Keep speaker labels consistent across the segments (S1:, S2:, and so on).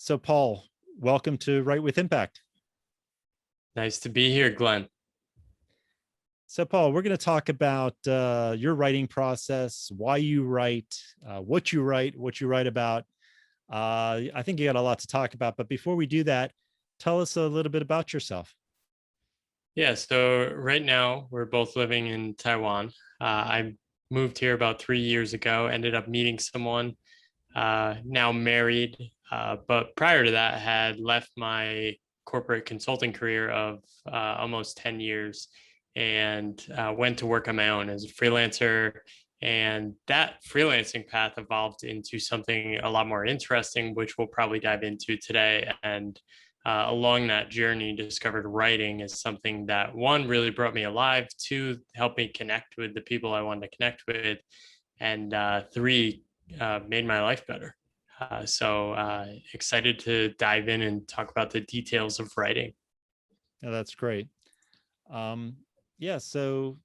S1: So, Paul, welcome to Write with Impact.
S2: Nice to be here, Glenn.
S1: So, Paul, we're going to talk about your writing process, why you write, what you write about. I think you got a lot to talk about, but before we do that, tell us a little bit about yourself.
S2: Yeah, so right now we're both living in Taiwan. I moved here about 3 years ago, ended up meeting someone, now married. But prior to that, had left my corporate consulting career of almost 10 years and went to work on my own as a freelancer. And that freelancing path evolved into something a lot more interesting, which we'll probably dive into today. And along that journey, discovered writing as something that, one, really brought me alive, two, helped me connect with the people I wanted to connect with, and three, made my life better. So excited to dive in and talk about the details of writing.
S1: Yeah, that's great. Yeah, so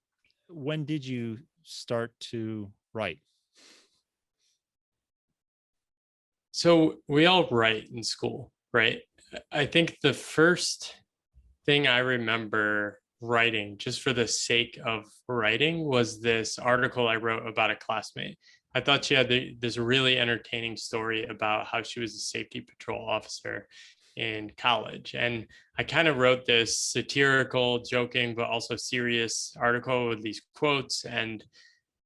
S1: when did you start to write?
S2: So we all write in school, right? I think the first thing I remember writing, just for the sake of writing, was this article I wrote about a classmate. I thought she had this really entertaining story about how she was a safety patrol officer in college. And I kind of wrote this satirical, joking, but also serious article with these quotes. And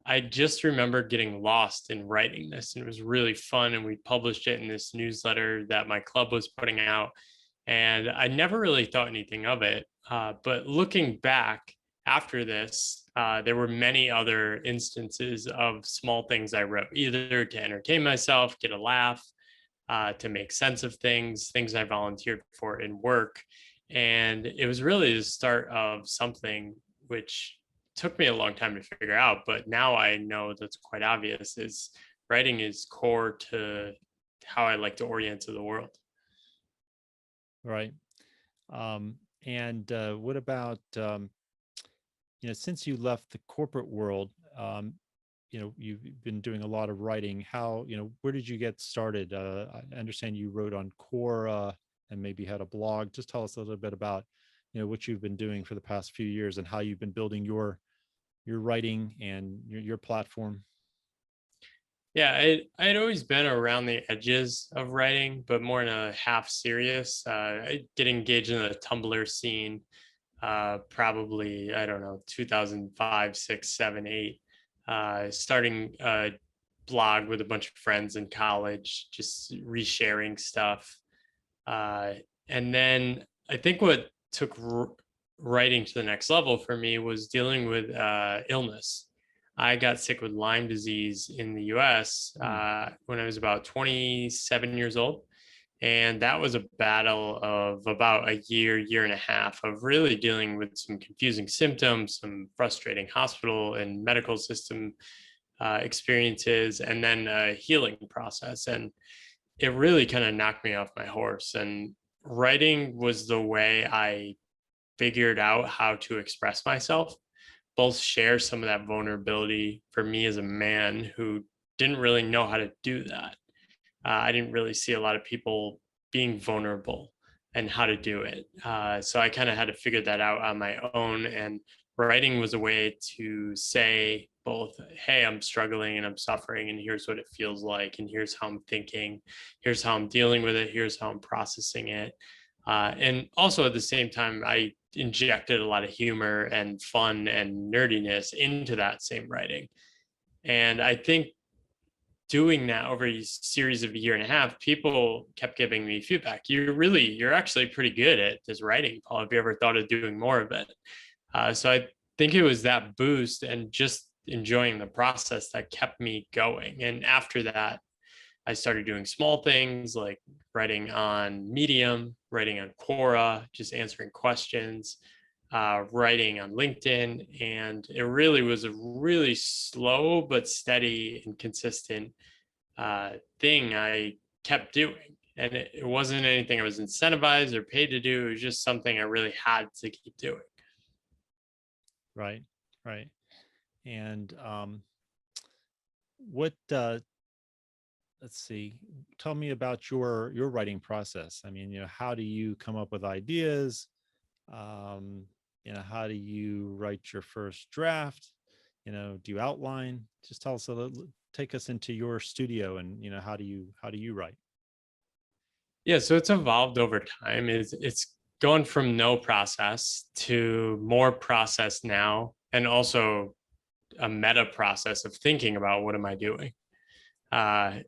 S2: I just remember getting lost in writing this, and it was really fun. And we published it in this newsletter that my club was putting out. And I never really thought anything of it. But looking back after this, there were many other instances of small things I wrote, either to entertain myself, get a laugh, to make sense of things I volunteered for in work. And it was really the start of something which took me a long time to figure out, but now I know that's quite obvious, is writing is core to how I like to orient to the world.
S1: Right. And what about since you left the corporate world, you've been doing a lot of writing. How, where did you get started? I understand you wrote on Quora and maybe had a blog. Just tell us a little bit about, what you've been doing for the past few years and how you've been building your writing and your platform.
S2: Yeah, I'd always been around the edges of writing, but more in a half serious. I get engaged in the Tumblr scene, probably, I don't know, 2005, 6, 7, 8. Starting a blog with a bunch of friends in college, just resharing stuff. Uh, and then I think what took writing to the next level for me was dealing with illness. I got sick with Lyme disease in the US when I was about 27 years old. And that was a battle of about a year and a half of really dealing with some confusing symptoms, some frustrating hospital and medical system experiences, and then a healing process. And it really kind of knocked me off my horse. And writing was the way I figured out how to express myself, both share some of that vulnerability for me as a man who didn't really know how to do that. I didn't really see a lot of people being vulnerable and how to do it. So I kind of had to figure that out on my own. And writing was a way to say both, hey, I'm struggling and I'm suffering, and here's what it feels like, and here's how I'm thinking, here's how I'm dealing with it, here's how I'm processing it. And also at the same time, I injected a lot of humor and fun and nerdiness into that same writing. And I think doing that over a series of a year and a half, people kept giving me feedback. You're actually pretty good at this writing, Paul. Have you ever thought of doing more of it? So I think it was that boost and just enjoying the process that kept me going. And after that, I started doing small things like writing on Medium, writing on Quora, just answering questions, writing on LinkedIn. And it really was a really slow but steady and consistent thing I kept doing. And it wasn't anything I was incentivized or paid to do. It was just something I really had to keep doing.
S1: Right. Right. And what let's see, tell me about your writing process. I mean, how do you come up with ideas? um, how do you write your first draft? Do you outline? Just tell us a little, take us into your studio, and how do you write?
S2: Yeah, so it's evolved over time. It's gone from no process to more process now, and also a meta process of thinking about what am I doing. Uh,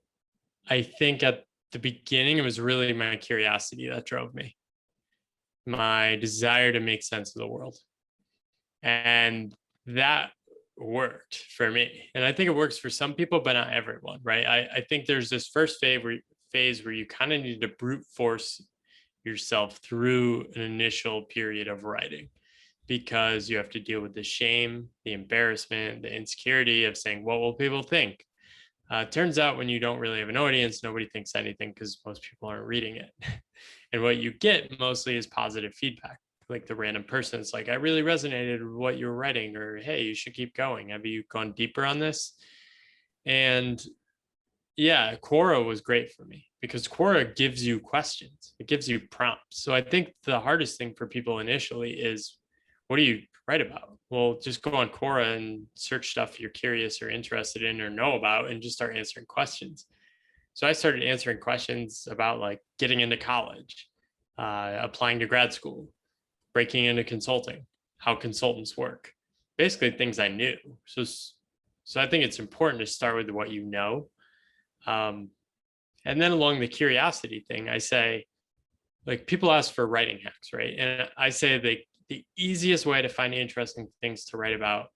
S2: I think at the beginning, it was really my curiosity that drove me, my desire to make sense of the world. And that worked for me. And I think it works for some people, but not everyone, right? I think there's this first phase where you kind of need to brute force yourself through an initial period of writing because you have to deal with the shame, the embarrassment, the insecurity of saying, what will people think? Turns out when you don't really have an audience, nobody thinks anything because most people aren't reading it. And what you get mostly is positive feedback. Like the random person, it's like, I really resonated with what you were writing, or hey, you should keep going. Have you gone deeper on this? And yeah, Quora was great for me because Quora gives you questions, it gives you prompts. So I think the hardest thing for people initially is, what do you write about? Well, just go on Quora and search stuff you're curious or interested in or know about and just start answering questions. So I started answering questions about like getting into college, applying to grad school, breaking into consulting, how consultants work, basically things I knew. So I think it's important to start with what you know. Um, and then along the curiosity thing, I say, like people ask for writing hacks, right? And I say the easiest way to find interesting things to write about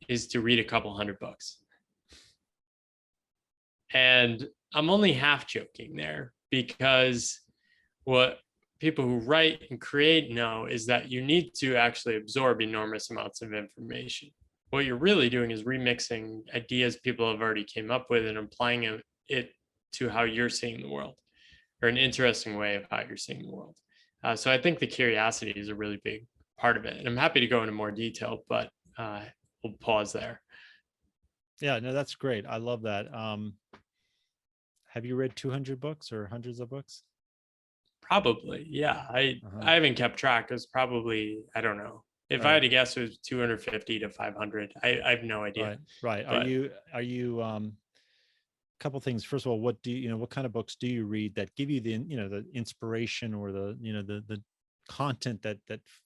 S2: is to read a couple hundred books. And I'm only half joking there because what people who write and create know is that you need to actually absorb enormous amounts of information. What you're really doing is remixing ideas people have already came up with and applying it to how you're seeing the world, or an interesting way of how you're seeing the world. So I think the curiosity is a really big part of it. And I'm happy to go into more detail, but we'll pause there.
S1: Yeah, no, that's great. I love that. Have you read 200 books or hundreds of books?
S2: Probably, yeah.
S1: Uh-huh.
S2: I haven't kept track. It's probably, I don't know. If I
S1: Right,
S2: had to guess, it was 250 to 500. I have no idea.
S1: right. Are
S2: But
S1: you couple things. First of all, what do what kind of books do you read that give you the inspiration, or the content that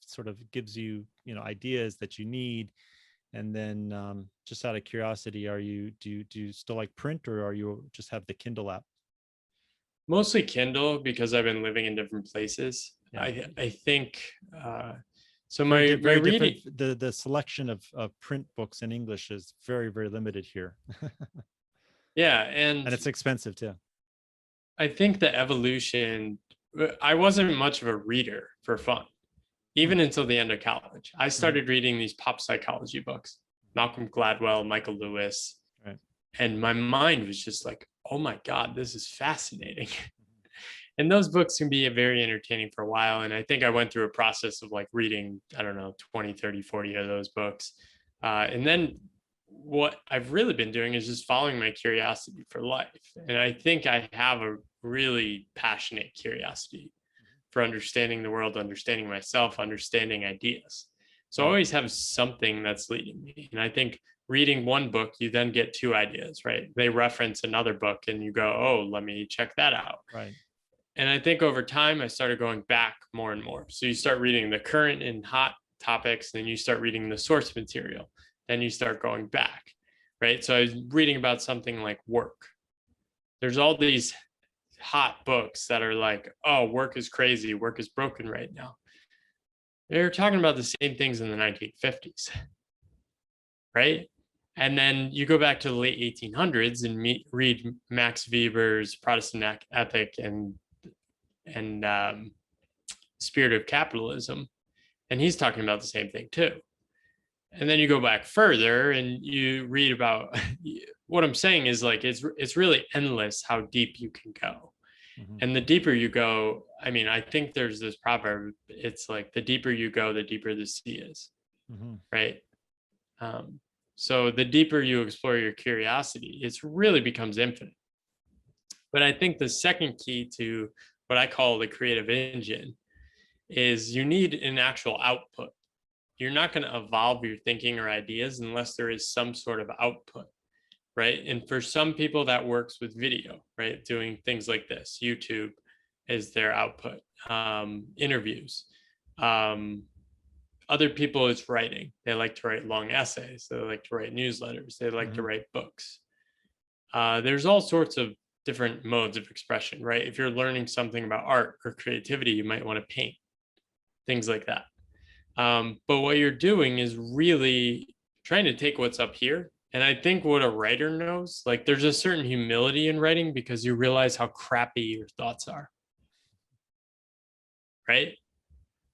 S1: sort of gives you ideas that you need? And then just out of curiosity, do you still like print, or are you just have the Kindle app?
S2: mostly Kindle because I've been living in different places.
S1: Yeah,
S2: I think so. My
S1: very different.
S2: reading,
S1: The selection of print books in English is very, very limited here.
S2: yeah,
S1: And
S2: and
S1: it's expensive too.
S2: I think the evolution. I wasn't much of a reader for fun,
S1: Hmm.
S2: even until the end of college. I
S1: Hmm.
S2: started reading these pop psychology books, Malcolm Gladwell, Michael Lewis,
S1: Right.
S2: and my mind was just like, oh my God, this is fascinating. And those books can be very entertaining for a while. And I think I went through a process of like reading, I don't know, 20, 30, 40 of those books. And then what I've really been doing is just following my curiosity for life. And I think I have a really passionate curiosity for understanding the world, understanding myself, understanding ideas. So I
S1: Right.
S2: always have something that's leading me. And I think reading one book, you then get two ideas, right? They reference another book and you go, oh, let me check that out.
S1: Right.
S2: And I think over time, I started going back more and more. So you start reading the current and hot topics, then you start reading the source material, then you start going back, right? So I was reading about something like work. There's all these hot books that are like, oh, work is crazy, work is broken right now. They're talking about the same things in the 1950s, right? And then you go back to the late 1800s and read Max Weber's Protestant Ethic and Spirit of Capitalism, and he's talking about the same thing too. And then you go back further and you read about what I'm saying is like it's really endless how deep you can go.
S1: Hmm.
S2: And the deeper you go, I mean, I think there's this proverb, it's like the deeper you go, the deeper the sea is,
S1: Hmm.
S2: right? Um, so the deeper you explore your curiosity, it really becomes infinite. But I think the second key to what I call the creative engine is you need an actual output. You're not going to evolve your thinking or ideas unless there is some sort of output, right? And for some people that works with video, right? Doing things like this, YouTube is their output, interviews. Um, Other people, it's writing. They like to write long essays. They like to write newsletters. They like to
S1: Mhm.
S2: write books. There's all sorts of different modes of expression, right? If you're learning something about art or creativity, you might want to paint, things like that. But what you're doing is really trying to take what's up here. And I think what a writer knows, like there's a certain humility in writing because you realize how crappy your thoughts are, right?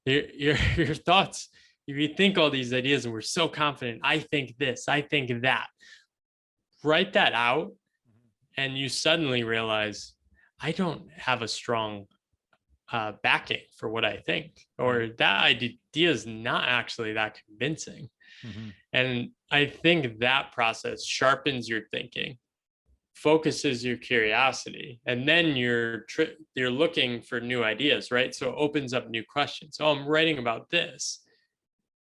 S2: Your thoughts, if you think all these ideas and we're so confident, I think this, I think that, write that out and you suddenly realize I don't have a strong backing for what I think, or
S1: Right.
S2: that idea is not actually that convincing.
S1: Mhm.
S2: And I think that process sharpens your thinking, focuses your curiosity, and then you're looking for new ideas, right? So it opens up new questions. Oh, I'm writing about this.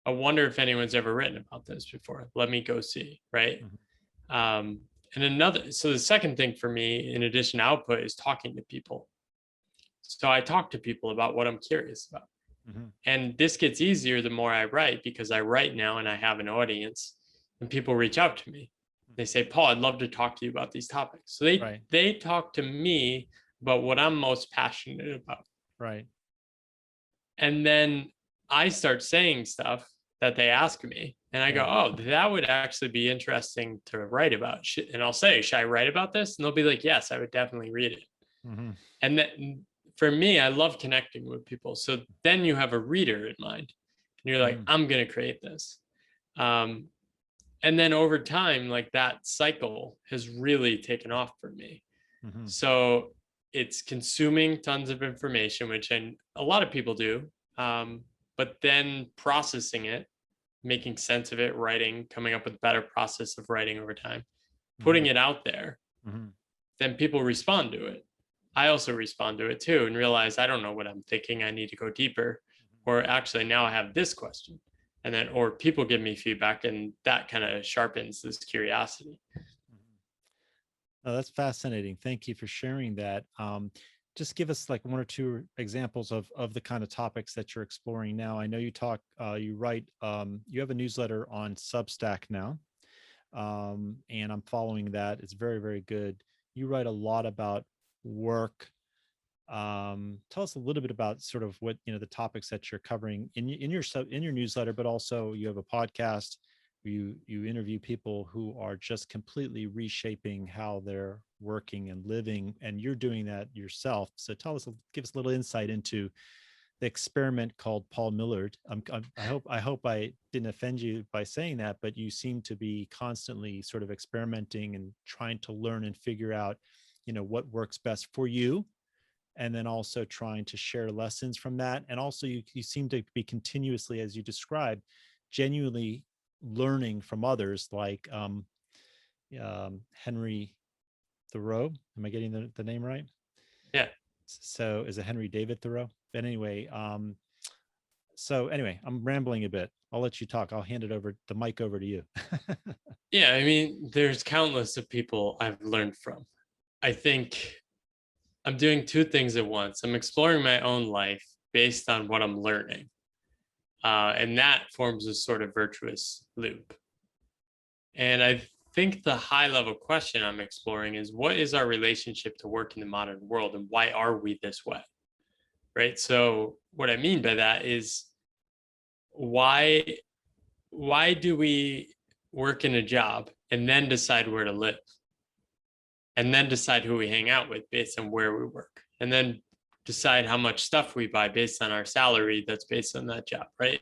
S2: I wonder if anyone's ever written about this before. Let me go see, right?
S1: Mhm.
S2: Um, so the second thing for me, in addition to output, is talking to people. So I talk to people about what I'm curious about.
S1: Mhm.
S2: And this gets easier the more I write because I write now and I have an audience and people reach out to me. They say, Paul, I'd love to talk to you about these topics. So
S1: Right.
S2: they talk to me about what I'm most passionate about.
S1: Right.
S2: And then I start saying stuff that they ask me. And I go,
S1: Yeah.
S2: oh, that would actually be interesting to write about. And I'll say, should I write about this? And they'll be like, yes, I would definitely read it.
S1: Mhm.
S2: And then for me, I love connecting with people. So then you have a reader in mind. And you're like,
S1: Mhm.
S2: I'm going to create this. Um, and then over time, like that cycle has really taken off for me.
S1: Mhm.
S2: So it's consuming tons of information, which a lot of people do, but then processing it, making sense of it, writing, coming up with a better process of writing over time, putting
S1: Mhm.
S2: it out there,
S1: Mhm.
S2: then people respond to it. I also respond to it too and realize I don't know what I'm thinking. I need to go deeper. Or actually, now I have this question. And then, or people give me feedback, and that kind of sharpens this curiosity.
S1: Mhm. Oh, that's fascinating. Thank you for sharing that. Just give us like one or two examples of the kind of topics that you're exploring now. I know you talk, you write, you have a newsletter on Substack now, and I'm following that. It's very, very good. You write a lot about work. Tell us a little bit about sort of what the topics that you're covering in your newsletter, but also you have a podcast where you interview people who are just completely reshaping how they're working and living, and you're doing that yourself. So give us a little insight into the experiment called Paul Millard. I hope I didn't offend you by saying that, but you seem to be constantly sort of experimenting and trying to learn and figure out, what works best for you, and then also trying to share lessons from that. And also you seem to be continuously, as you described, genuinely learning from others like Henry Thoreau. Am I getting the name right?
S2: Yeah.
S1: So is it Henry David Thoreau? But anyway, I'm rambling a bit. I'll let you talk. I'll hand the mic over to you.
S2: Yeah. I mean, there's countless of people I've learned from. I think I'm doing two things at once. I'm exploring my own life based on what I'm learning. And that forms a sort of virtuous loop. And I think the high level question I'm exploring is what is our relationship to work in the modern world and why are we this way? Right. So, what I mean by that is why do we work in a job and then decide where to live and then decide who we hang out with based on where we work and then decide how much stuff we buy based on our salary that's based on that job, right?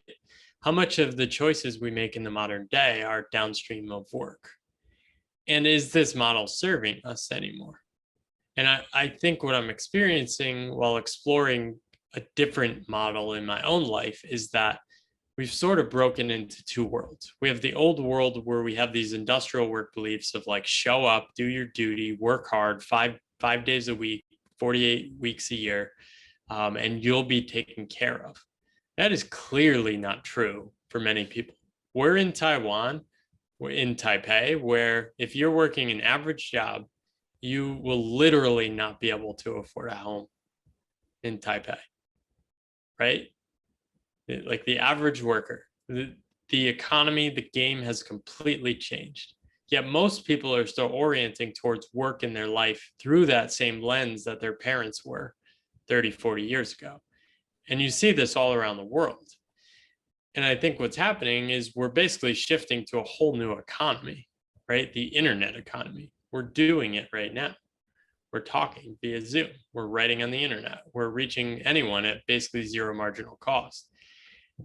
S2: How much of the choices we make in the modern day are downstream of work? And is this model serving us anymore? And I think what I'm experiencing while exploring a different model in my own life is that we've sort of broken into two worlds. We have the old world where we have these industrial work beliefs of like show up, do your duty, work hard, 5 days a week, 48 weeks a year, and you'll be taken care of. That is clearly not true for many people. We're in Taiwan, we're in Taipei, where if you're working an average job, you will literally not be able to afford a home in Taipei, right? Like the average worker, the economy, the game has completely changed. Yet most people are still orienting towards work in their life through that same lens that their parents were 30, 40 years ago. And you see this all around the world. And I think what's happening is we're basically shifting to a whole new economy, right? The internet economy. We're doing it right now. We're talking via Zoom. We're writing on the internet. We're reaching anyone at basically zero marginal cost.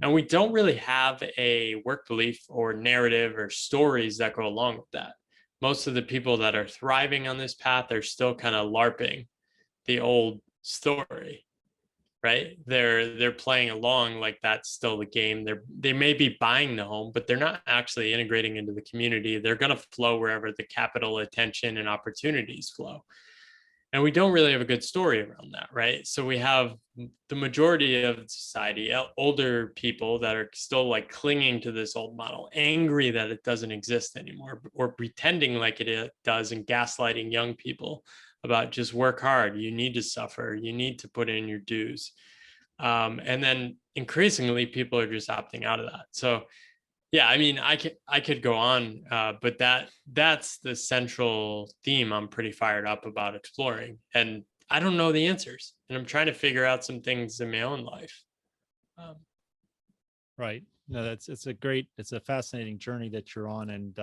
S2: And we don't really have a work belief or narrative or stories that go along with that. Most of the people that are thriving on this path are still kind of LARPing the old story, right? They're playing along like that's still the game. They may be buying the home, but they're not actually integrating into the community. They're going to flow wherever the capital, attention, and opportunities flow. And we don't really have a good story around that, right? So we have the majority of society, older people that are still like clinging to this old model, angry that it doesn't exist anymore, or pretending like it does, and gaslighting young people about just work hard. You need to suffer. You need to put in your dues. And then increasingly, people are just opting out of that. So yeah, I mean, I could go on, but that's the central theme I'm pretty fired up about exploring. And I don't know the answers, and I'm trying to figure out some things in my own life.
S1: Right. No, it's a fascinating journey that you're on, and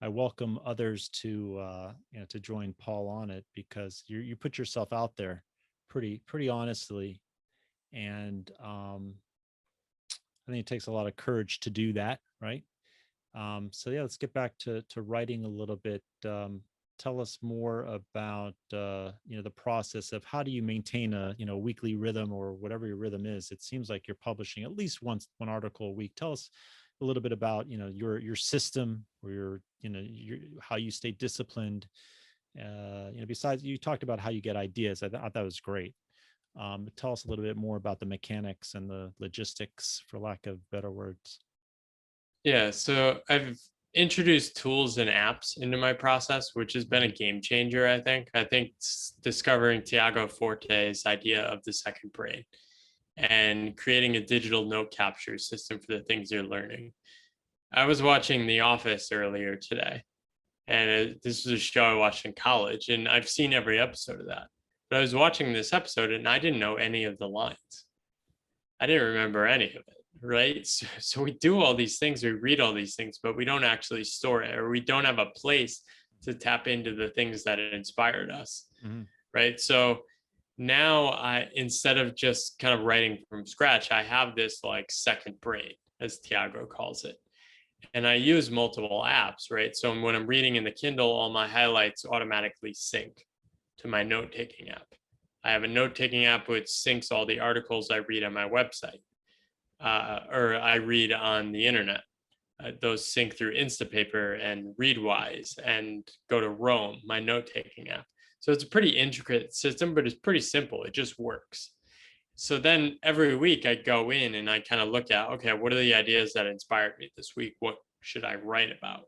S1: I welcome others to to join Paul on it, because you put yourself out there pretty honestly, and I think it takes a lot of courage to do that, right? So yeah, let's get back to writing a little bit. Tell us more about the process of how do you maintain a weekly rhythm, or whatever your rhythm is. It seems like you're publishing at least one article a week. Tell us a little bit about your system, or your how you stay disciplined. Besides, you talked about how you get ideas. I thought that was great. Tell us a little bit more about the mechanics and the logistics, for lack of better words.
S2: Yeah, so I've introduced tools and apps into my process, which has been a game changer, I think. I think discovering Tiago Forte's idea of the second brain and creating a digital note capture system for the things you're learning. I was watching The Office earlier today, and this was a show I watched in college, and I've seen every episode of that. But I was watching this episode, and I didn't know any of the lines. I didn't remember any of it, right? So we do all these things, we read all these things, but we don't actually store it, or we don't have a place to tap into the things that inspired us,
S1: Mm-hmm.
S2: right? So now instead of just kind of writing from scratch, I have this like second brain, as Tiago calls it. And I use multiple apps, right? So when I'm reading in the Kindle, all my highlights automatically sync to my note-taking app. I have a note-taking app which syncs all the articles I read on my website, or I read on the internet. Those sync through Instapaper and Readwise and go to Roam, my note-taking app. So it's a pretty intricate system, but it's pretty simple. It just works. So then every week I go in and I kind of look at, okay, what are the ideas that inspired me this week? What should I write about?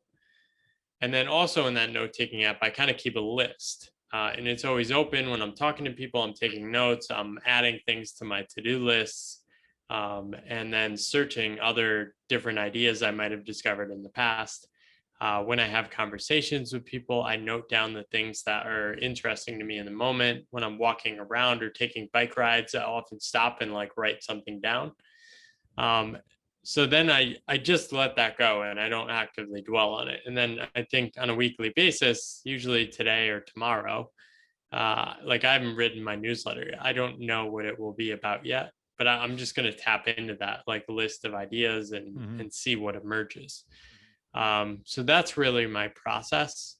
S2: And then also in that note-taking app, I kind of keep a list. And it's always open when I'm talking to people. I'm taking notes. I'm adding things to my to-do lists, and then searching other different ideas I might have discovered in the past. When I have conversations with people, I note down the things that are interesting to me in the moment. When I'm walking around or taking bike rides, I'll often stop and like write something down. So then I just let that go and I don't actively dwell on it. And then I think on a weekly basis, usually today or tomorrow, like I haven't written my newsletter yet. I don't know what it will be about yet, but I'm just going to tap into that like list of ideas and see what emerges. So that's really my process.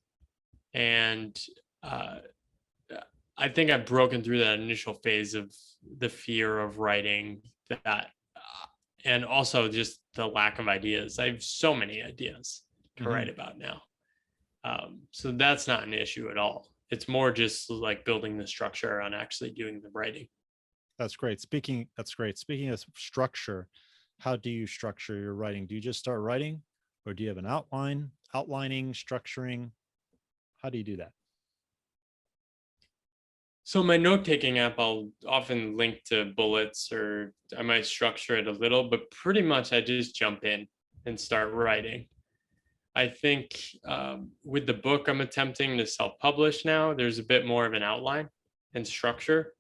S2: And I think I've broken through that initial phase of the fear of writing that, and also just the lack of ideas. I have so many ideas to write about now. So that's not an issue at all. It's more just like building the structure on actually doing the writing.
S1: That's great. That's great. Speaking of structure, how do you structure your writing? Do you just start writing, or do you have an outlining, structuring? How do you do that?
S2: So my note-taking app, I'll often link to bullets, or I might structure it a little, but pretty much I just jump in and start writing. I think with the book I'm attempting to self-publish now, there's a bit more of an outline and structure,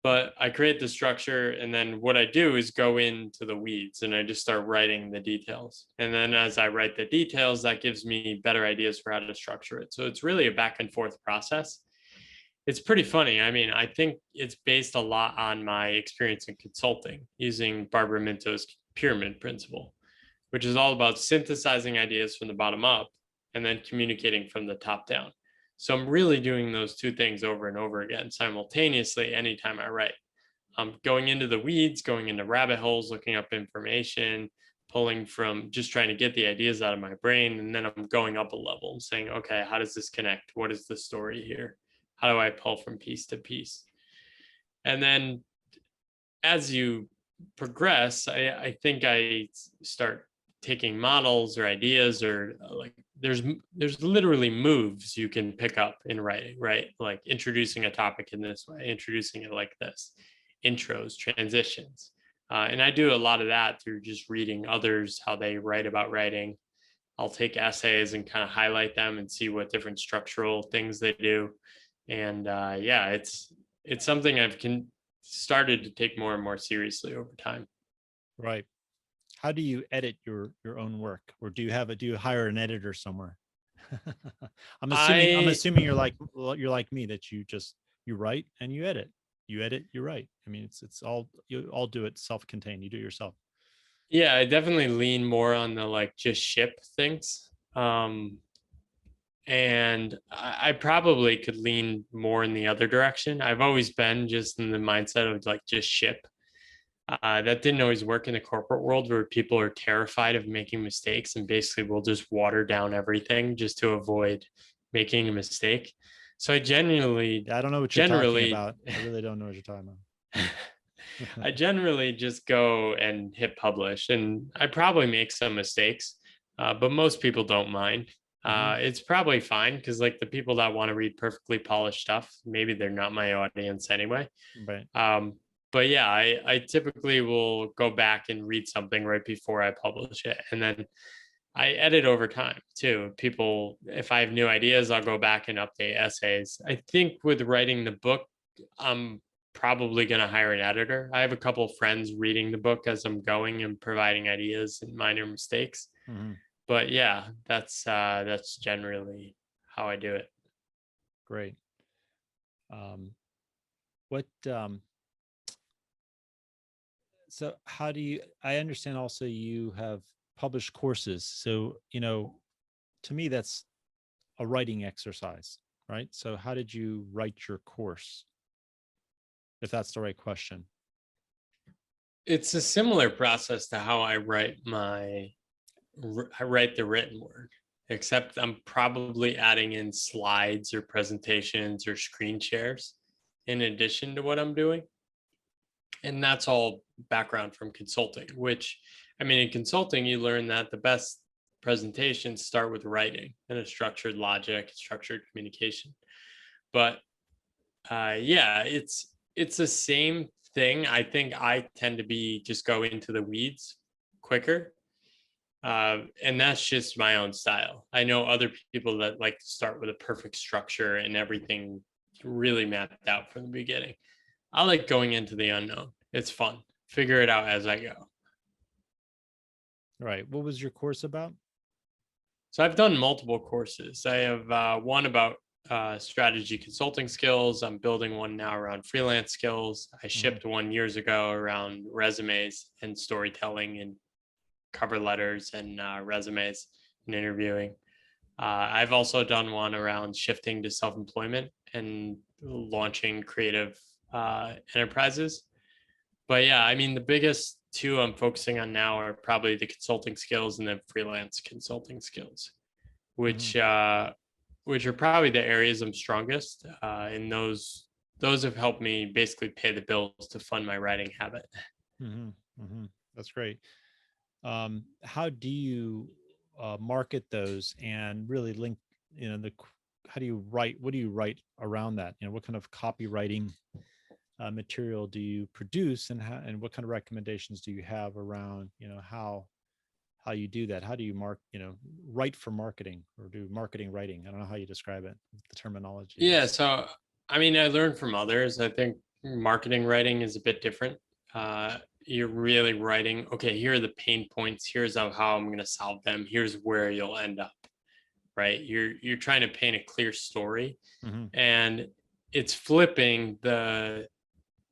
S2: but I create the structure, and then what I do is go into the weeds and I just start writing the details. And then as I write the details, that gives me better ideas for how to structure it. So it's really a back and forth process. It's pretty funny. I mean, I think it's based a lot on my experience in consulting using Barbara Minto's pyramid principle, which is all about synthesizing ideas from the bottom up and then communicating from the top down. So I'm really doing those two things over and over again simultaneously anytime I write. I'm going into the weeds, going into rabbit holes, looking up information, pulling from just trying to get the ideas out of my brain. And then I'm going up a level and saying, okay, how does this connect? What is the story here? How do I pull from piece to piece? And then as you progress, I think I start taking models or ideas, or like there's literally moves you can pick up in writing, right? Like introducing a topic in this way, introducing it like this, intros, transitions. And I do a lot of that through just reading others, how they write about writing. I'll take essays and kind of highlight them and see what different structural things they do. And yeah, it's something I've started to take more and more seriously over time.
S1: Right. How do you edit your own work, or do you hire an editor somewhere? I'm
S2: I
S1: assuming you're like me, that you write and you edit. You edit, you write. I mean, it's all, you all do it self-contained. You do it yourself.
S2: Yeah, I definitely lean more on the like just ship things. And I probably could lean more in the other direction. I've always been just in the mindset of like just ship. That didn't always work in the corporate world, where people are terrified of making mistakes and basically will just water down everything just to avoid making a mistake. So I
S1: Yeah, I don't know what you're talking
S2: generally,
S1: about. I really don't know what you're talking
S2: I
S1: about.
S2: generally just go and hit publish, and I probably make some mistakes, but most people don't mind.
S1: Hmm.
S2: It's probably fine because, like, the people that want to read perfectly polished stuff, maybe they're not my audience anyway.
S1: Right.
S2: Um, but yeah, I typically will go back and read something right before I publish it, and then I edit over time too. People, if I have new ideas, I'll go back and update essays. I think with writing the book, I'm probably going to hire an editor. I have a couple of friends reading the book as I'm going and providing ideas and minor mistakes.
S1: Hmm.
S2: But yeah, that's generally how I do it.
S1: Great. Um, what So how do you, I understand also you have published courses. So, to me, that's a writing exercise, right? So how did you write your course? If that's the right question.
S2: It's a similar process to how I write the written word, except I'm probably adding in slides or presentations or screen shares in addition to what I'm doing. And that's all background from consulting, which, I mean, in consulting, you learn that the best presentations start with writing and a structured logic, structured communication. But yeah, it's the same thing. I think I tend to be just go into the weeds quicker. And that's just my own style. I know other people that like to start with a perfect structure and everything really mapped out from the beginning. I like going into the unknown. It's fun. Figure it out as I go.
S1: Right. What was your course about?
S2: So I've done multiple courses. I have one about strategy consulting skills. I'm building one now around freelance skills. I
S1: Hmm.
S2: shipped one years ago around resumes and storytelling and cover letters and resumes and interviewing. I've also done one around shifting to self-employment and launching creative enterprises. But yeah, I mean, the biggest two I'm focusing on now are probably the consulting skills and then freelance consulting skills,
S1: Hmm.
S2: which which are probably the areas I'm strongest. And those have helped me basically pay the bills to fund my writing habit.
S1: Hmm. Hmm. That's great. How do you market those and really link, how do you write? What do you write around that? What kind of copywriting material do you produce, and what kind of recommendations do you have around, how you do that? How do you write for marketing or do marketing writing? I don't know how you describe it. The terminology
S2: Yeah.
S1: is.
S2: So, I mean, I learned from others. I think marketing writing is a bit different. You're really writing, okay, here are the pain points. Here's how I'm going to solve them. Here's where you'll end up, right? You're trying to paint a clear story,
S1: Mm-hmm.
S2: and it's flipping the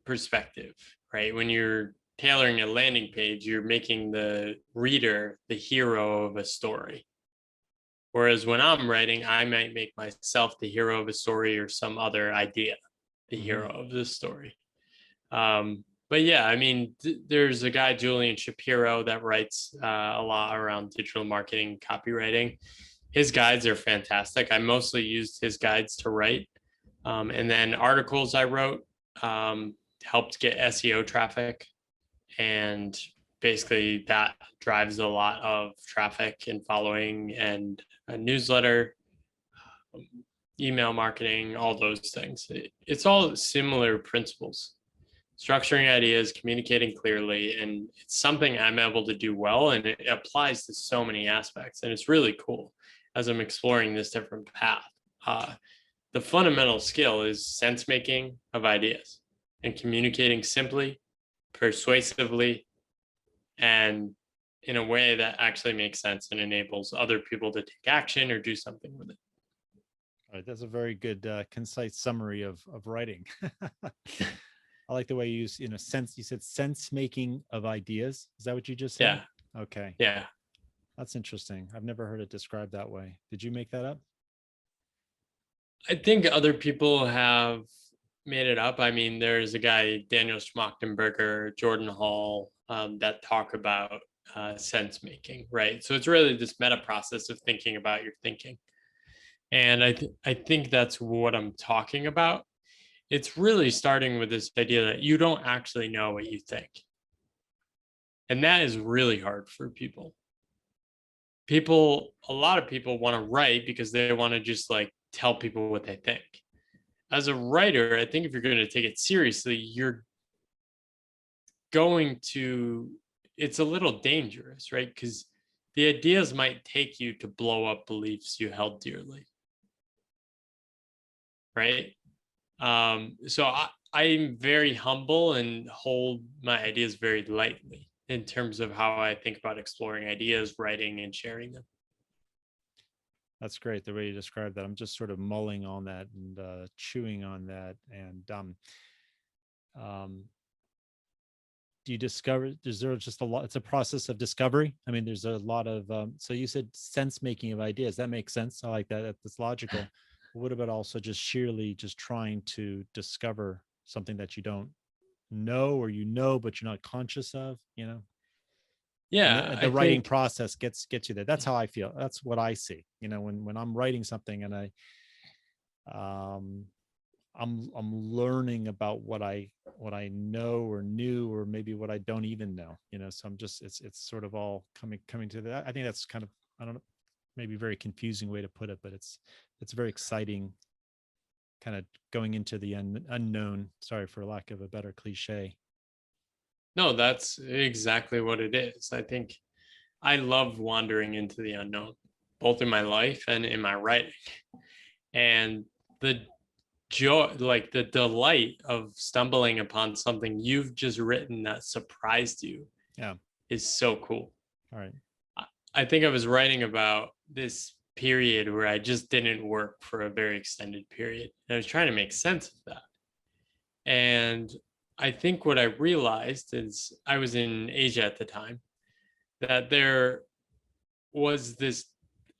S2: perspective, right? When you're tailoring a landing page, you're making the reader the hero of a story. Whereas when I'm writing, I might make myself the hero of a story or some other idea the
S1: Mm-hmm.
S2: hero of the story. But yeah, I mean, there's a guy, Julian Shapiro, that writes a lot around digital marketing, copywriting. His guides are fantastic. I mostly used his guides to write. And then articles I wrote helped get SEO traffic. And basically, that drives a lot of traffic and following and a newsletter, email marketing, all those things. It's all similar principles. Structuring ideas, communicating clearly, and it's something I'm able to do well, and it applies to so many aspects. And it's really cool as I'm exploring this different path. The fundamental skill is sense making of ideas and communicating simply, persuasively, and in a way that actually makes sense and enables other people to take action or do something with it.
S1: All right, that's a very good, concise summary of writing. I like the way you use, sense. You said sense making of ideas. Is that what you just said?
S2: Yeah.
S1: Okay,
S2: Yeah.
S1: that's interesting. I've never heard it described that way. Did you make that up?
S2: I think other people have made it up. I mean, there's a guy, Daniel Schmachtenberger, Jordan Hall, that talk about sense making, right? So it's really this meta process of thinking about your thinking. And I think that's what I'm talking about. It's really starting with this idea that you don't actually know what you think. And that is really hard for people. A lot of people want to write because they want to just like tell people what they think. As a writer, I think if you're going to take it seriously, you're going to, it's a little dangerous, right? Because the ideas might take you to blow up beliefs you held dearly, right? So I'm very humble and hold my ideas very lightly in terms of how I think about exploring ideas, writing, and sharing them.
S1: That's great, the way you described that. I'm just sort of mulling on that and chewing on that. And um, do you discover? Is there just a lot? It's a process of discovery. I mean, there's a lot of. So you said sense making of ideas. That makes sense. I like that. That's logical. What about also just sheerly just trying to discover something that you don't know, or but you're not conscious of? And
S2: Yeah,
S1: the
S2: I
S1: writing
S2: think,
S1: process gets you there. That's how I feel. That's what I see. When I'm writing something and um I'm learning about what I know or knew, or maybe what I don't even know. So I'm just, it's sort of all coming to that. I think that's kind of, I don't know, maybe a very confusing way to put it, but it's very exciting, kind of going into the unknown. Sorry for lack of a better cliche.
S2: no, that's exactly what it is. I think I love wandering into the unknown, both in my life and in my writing. And the joy, like the delight of stumbling upon something you've just written that surprised you
S1: Yeah.
S2: is so cool.
S1: All right.
S2: I think I was writing about this period where I just didn't work for a very extended period. And I was trying to make sense of that. And I think what I realized is I was in Asia at the time, that there was this,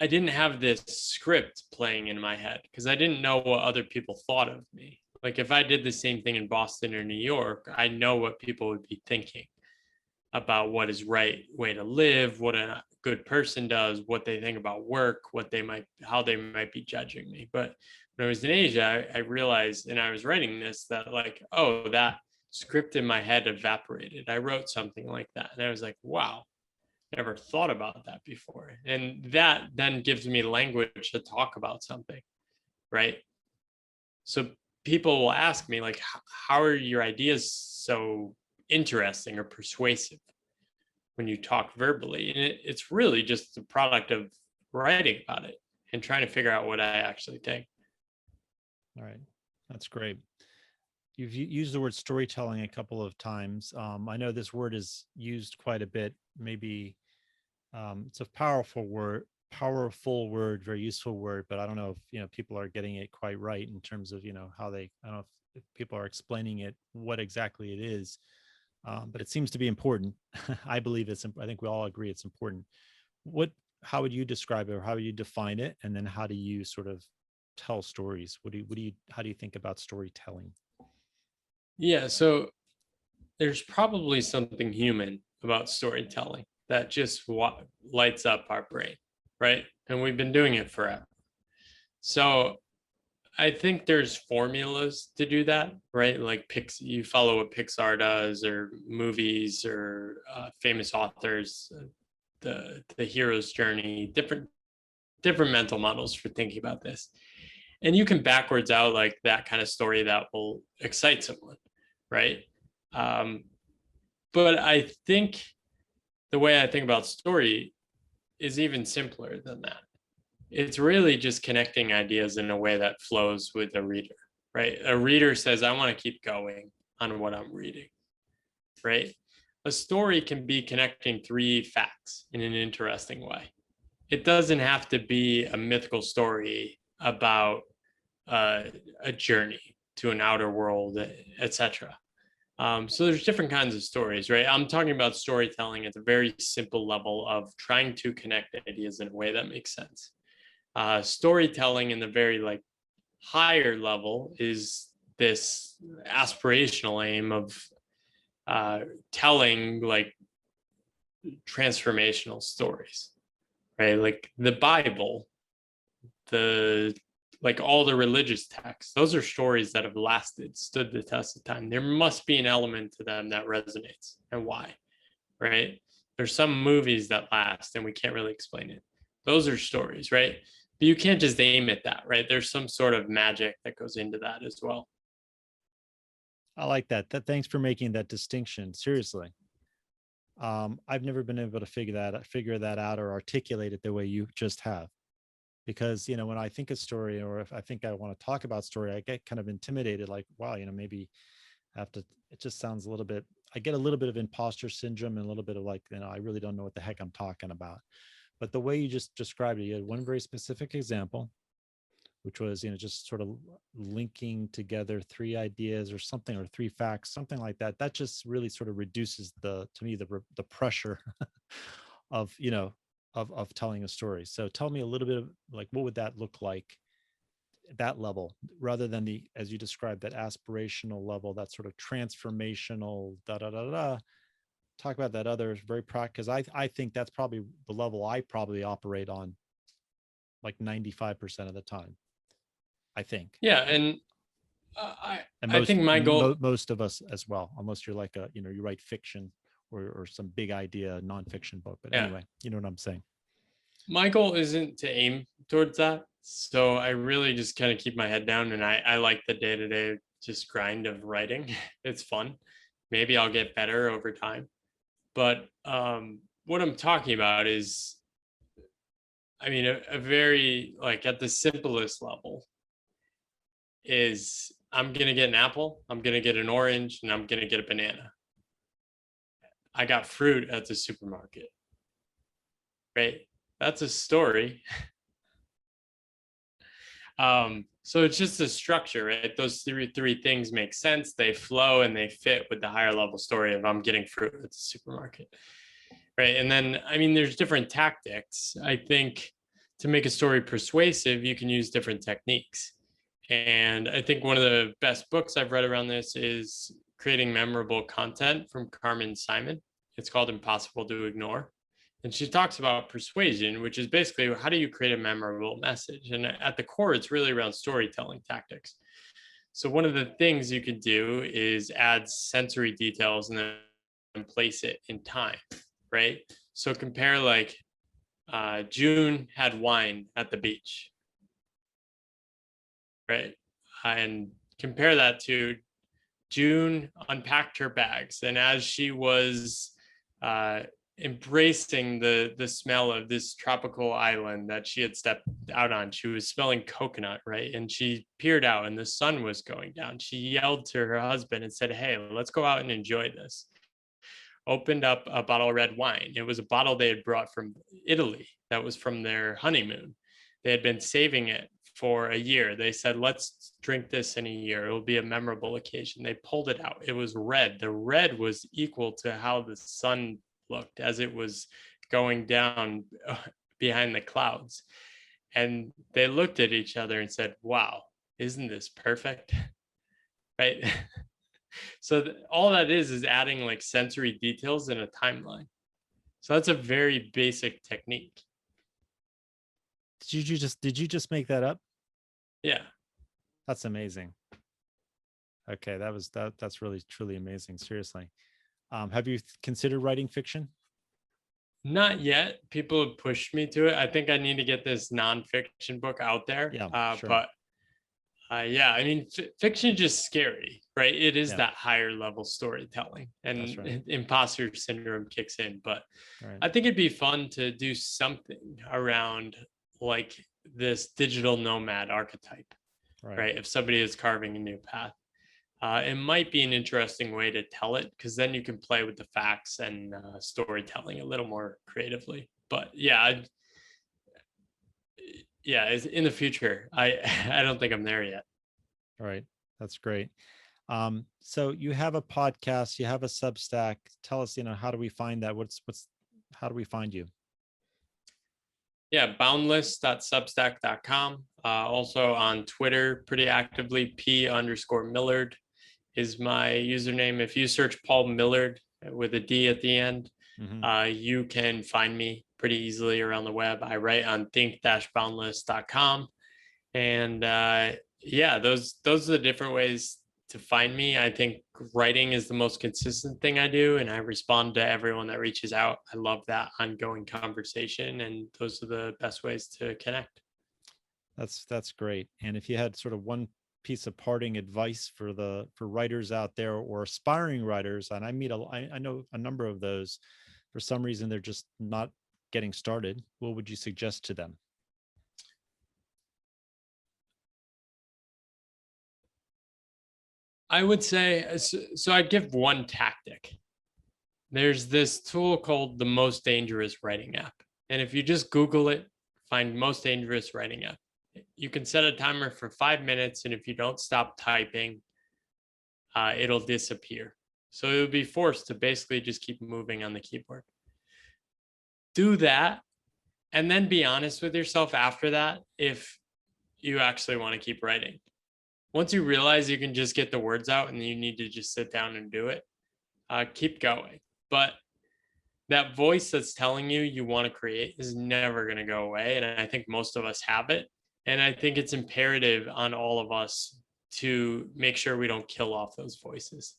S2: I didn't have this script playing in my head because I didn't know what other people thought of me. Like if I did the same thing in Boston or New York, I know what people would be thinking. about what is right way to live, what a good person does, what they think about work, how they might be judging me. But when I was in Asia, I realized, and I was writing this, that like, oh, that script in my head evaporated. I wrote something like that, and I was like, wow, never thought about that before. And that then gives me language to talk about something, right? So people will ask me like, how are your ideas so interesting or persuasive when you talk verbally? And it's really just the product of writing about it and trying to figure out what I actually think.
S1: All right. That's great. You've used the word storytelling a couple of times. I know this word is used quite a bit. Maybe it's a powerful word, very useful word, but I don't know if people are getting it quite right in terms of how they. I don't know if people are explaining it what exactly it is, but it seems to be important. I believe it's. I think we all agree it's important. How would you describe it, or how would you define it, and then how do you sort of tell stories? How do you think about storytelling?
S2: Yeah, so there's probably something human about storytelling that just lights up our brain, right? And we've been doing it forever. So I think there's formulas to do that, right? Like you follow what Pixar does, or movies, or famous authors, the hero's journey, different mental models for thinking about this. And you can backwards out like that kind of story that will excite someone, right? Um, but I think the way I think about story is even simpler than that. It's really just connecting ideas in a way that flows with the reader, right? A reader says, I want to keep going on what I'm reading, right? A story can be connecting three facts in an interesting way. It doesn't have to be a mythical story about a journey to an outer world, etc. So there's different kinds of stories, right? I'm talking about storytelling at a very simple level of trying to connect ideas in a way that makes sense. Storytelling in the very like higher level is this aspirational aim of telling like transformational stories, right? Like the Bible, the like all the religious texts, those are stories that have lasted, stood the test of time. There must be an element to them that resonates, and why, right? There's some movies that last and we can't really explain it. Those are stories, right? But you can't just aim at that, right? There's some sort of magic that goes into that as well.
S1: I like that. Thanks for making that distinction. Seriously. I've never been able to figure that out or articulate it the way you just have. Because when I think a story, or if I think I want to talk about story, I get kind of intimidated, like, wow, maybe I have to. It just sounds a little bit. I get a little bit of imposter syndrome and a little bit of like, I really don't know what the heck I'm talking about. But the way you just described it, you had one very specific example, which was just sort of linking together three ideas or something, or three facts, something like that. That just really sort of reduces to me the pressure of of telling a story. So tell me a little bit of like, what would that look like at that level, rather than the, as you described, that aspirational level, that sort of transformational da da da da. Talk about that other very practical, because I think that's probably the level I probably operate on like 95% of the time, I think.
S2: Yeah, and
S1: And
S2: I think my goal.
S1: most of us as well, unless you're like you write fiction or some big idea nonfiction book. But
S2: Yeah,
S1: anyway, you know what I'm saying.
S2: my goal isn't to aim towards that. So I really just kind of keep my head down, and I like the day-to-day just grind of writing. It's fun. Maybe I'll get better over time. But what I'm talking about is, I mean, a very like at the simplest level is I'm gonna get an apple, I'm gonna get an orange, and I'm gonna get a banana. I got fruit at the supermarket, right? That's a story. So it's just a structure, right? Those three things make sense, they flow, and they fit with the higher level story of I'm getting fruit at the supermarket, right? And then, I mean, there's different tactics. I think to make a story persuasive, you can use different techniques. And I think one of the best books I've read around this is Creating Memorable Content from Carmen Simon. It's called Impossible to Ignore. And she talks about persuasion, which is basically how do you create a memorable message? And at the core, it's really around storytelling tactics. So one of the things you could do is add sensory details and then place it in time, right? So compare like June had wine at the beach, right? And compare that to June unpacked her bags, and as she was uh, embracing the smell of this tropical island that she had stepped out on, she was smelling coconut, right? And she peered out, and the sun was going down. She yelled to her husband and said, "Hey, let's go out and enjoy this." Opened up a bottle of red wine. It was a bottle they had brought from Italy that was from their honeymoon. They had been saving it for a year. They said, let's drink this in a year. It will be a memorable occasion. They pulled it out. It was red. The red was equal to how the sun looked as it was going down behind the clouds. And they looked at each other and said, wow, isn't this perfect? Right? So all that is adding like sensory details in a timeline. So that's a very basic technique.
S1: Did you just make that up?
S2: Yeah.
S1: That's amazing. Okay, that's really truly amazing. Seriously. Have you considered writing fiction?
S2: Not yet. People have pushed me to it. I think I need to get this nonfiction book out there.
S1: Yeah, sure.
S2: But yeah, I mean, fiction is just scary, right? It is
S1: Yeah,
S2: that higher level storytelling,
S1: that's
S2: and
S1: right.
S2: imposter syndrome kicks in. But
S1: Right.
S2: I think it'd be fun to do something around like this digital nomad archetype,
S1: Right.
S2: right? If somebody is carving a new path, it might be an interesting way to tell it because then you can play with the facts and storytelling a little more creatively. But yeah, yeah, in the future. I I don't think I'm there yet.
S1: Right. That's great. So you have a podcast, you have a Substack. Tell us, how do we find that? How do we find you?
S2: Yeah, boundless.substack.com. Also on Twitter, pretty actively, P_Millard is my username. If you search Paul Millard with a D at the end,
S1: Mm-hmm.
S2: you can find me pretty easily around the web. I write on think-boundless.com. And yeah, those are the different ways to find me. I think writing is the most consistent thing I do, and I respond to everyone that reaches out. I love that ongoing conversation, and those are the best ways to connect.
S1: That's great. And if you had sort of one piece of parting advice for writers out there or aspiring writers, and I know a number of those, for some reason they're just not getting started, what would you suggest to them?
S2: I would say so. I'd give one tactic. There's this tool called the Most Dangerous Writing app, and if you just Google it, find Most Dangerous Writing app. You can set a timer for 5 minutes, and if you don't stop typing, it'll disappear. So you'll be forced to basically just keep moving on the keyboard. Do that, and then be honest with yourself after that if you actually want to keep writing. Once you realize you can just get the words out and you need to just sit down and do it, keep going. But that voice that's telling you you want to create is never going to go away. And I think most of us have it. And I think it's imperative on all of us to make sure we don't kill off those voices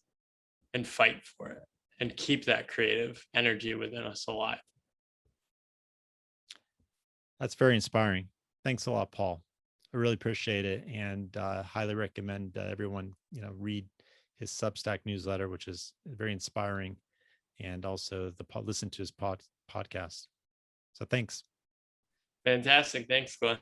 S2: and fight for it and keep that creative energy within us alive.
S1: That's very inspiring. Thanks a lot, Paul. I really appreciate it, and highly recommend everyone read his Substack newsletter, which is very inspiring, and also listen to his podcast. So thanks.
S2: Fantastic. Thanks, Glenn.